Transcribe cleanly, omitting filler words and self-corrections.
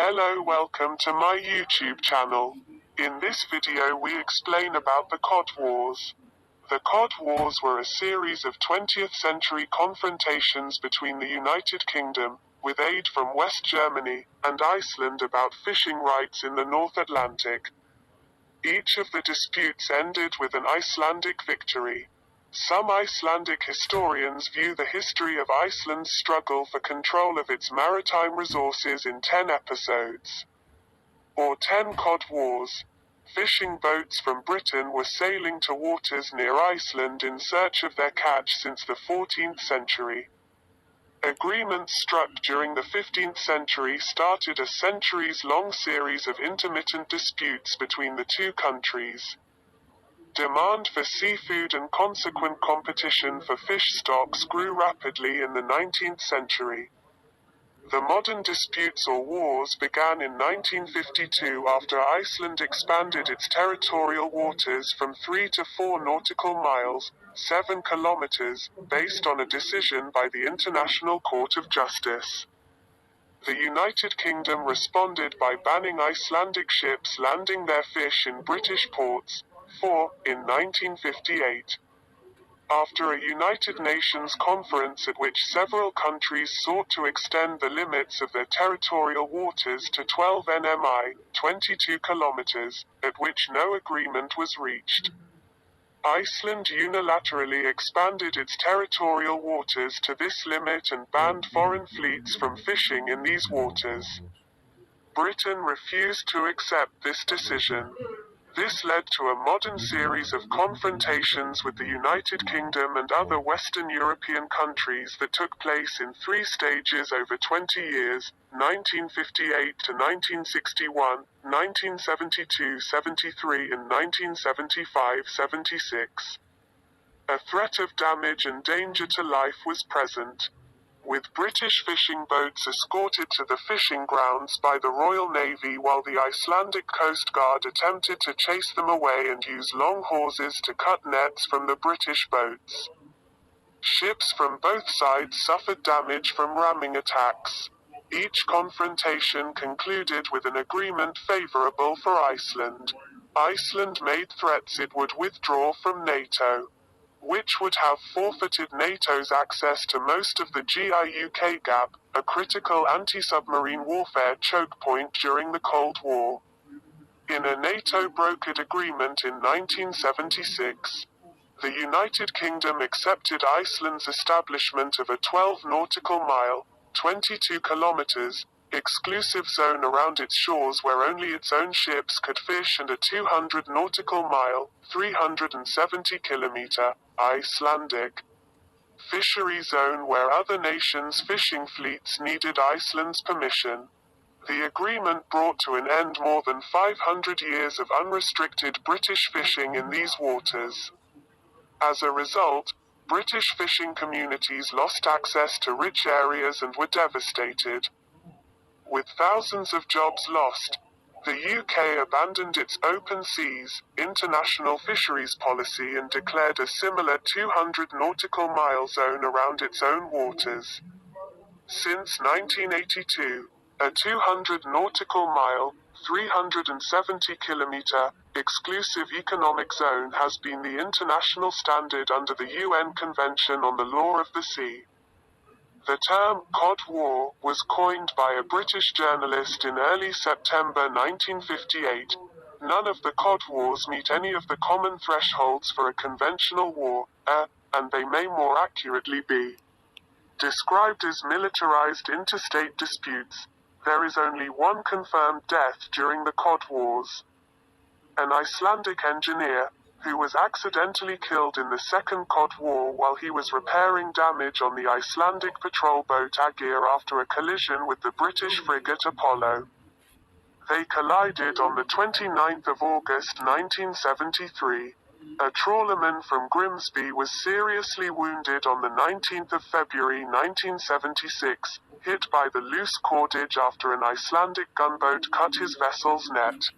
Hello, welcome to my YouTube channel. In this video we explain about the Cod Wars. The Cod Wars were a series of 20th century confrontations between the United Kingdom, with aid from West Germany, and Iceland about fishing rights in the North Atlantic. Each of the disputes ended with an Icelandic victory. Some Icelandic historians view the history of Iceland's struggle for control of its maritime resources in 10 episodes, or 10 Cod Wars. Fishing boats from Britain were sailing to waters near Iceland in search of their catch since the 14th century. Agreements struck during the 15th century started a centuries-long series of intermittent disputes between the two countries. Demand for seafood and consequent competition for fish stocks grew rapidly in the 19th century. The modern disputes or wars began in 1952 after Iceland expanded its territorial waters from 3 to 4 nautical miles, 7 kilometers, based on a decision by the International Court of Justice. The United Kingdom responded by banning Icelandic ships landing their fish in British ports, in 1958. After a United Nations conference at which several countries sought to extend the limits of their territorial waters to 12 nmi, 22 kilometers, at which no agreement was reached. Iceland unilaterally expanded its territorial waters to this limit and banned foreign fleets from fishing in these waters. Britain refused to accept this decision. This led to a modern series of confrontations with the United Kingdom and other Western European countries that took place in 3 stages over 20 years, 1958 to 1961, 1972-73 and 1975-76. A threat of damage and danger to life was present, with British fishing boats escorted to the fishing grounds by the Royal Navy while the Icelandic Coast Guard attempted to chase them away and use long hawsers to cut nets from the British boats. Ships from both sides suffered damage from ramming attacks. Each confrontation concluded with an agreement favourable for Iceland. Iceland made threats it would withdraw from NATO, which would have forfeited NATO's access to most of the GIUK Gap, a critical anti-submarine warfare choke point during the Cold War. In a NATO-brokered agreement in 1976, the United Kingdom accepted Iceland's establishment of a 12 nautical mile, 22 kilometers, exclusive zone around its shores where only its own ships could fish and a 200 nautical mile, 370 kilometer, Icelandic fishery zone where other nations' fishing fleets needed Iceland's permission. The agreement brought to an end more than 500 years of unrestricted British fishing in these waters. As a result, British fishing communities lost access to rich areas and were devastated. With thousands of jobs lost, the UK abandoned its open seas, international fisheries policy and declared a similar 200 nautical mile zone around its own waters. Since 1982, a 200 nautical mile, 370 kilometer, exclusive economic zone has been the international standard under the UN Convention on the Law of the Sea. The term Cod War was coined by a British journalist in early September 1958. None of the Cod Wars meet any of the common thresholds for a conventional war, and they may more accurately be described as militarized interstate disputes. There is only one confirmed death during the Cod Wars. An Icelandic engineer, who was accidentally killed in the Second Cod War while he was repairing damage on the Icelandic patrol boat Aegir after a collision with the British frigate Apollo. They collided on the 29th of August 1973. A trawlerman from Grimsby was seriously wounded on the 19th of February 1976, hit by the loose cordage after an Icelandic gunboat cut his vessel's net.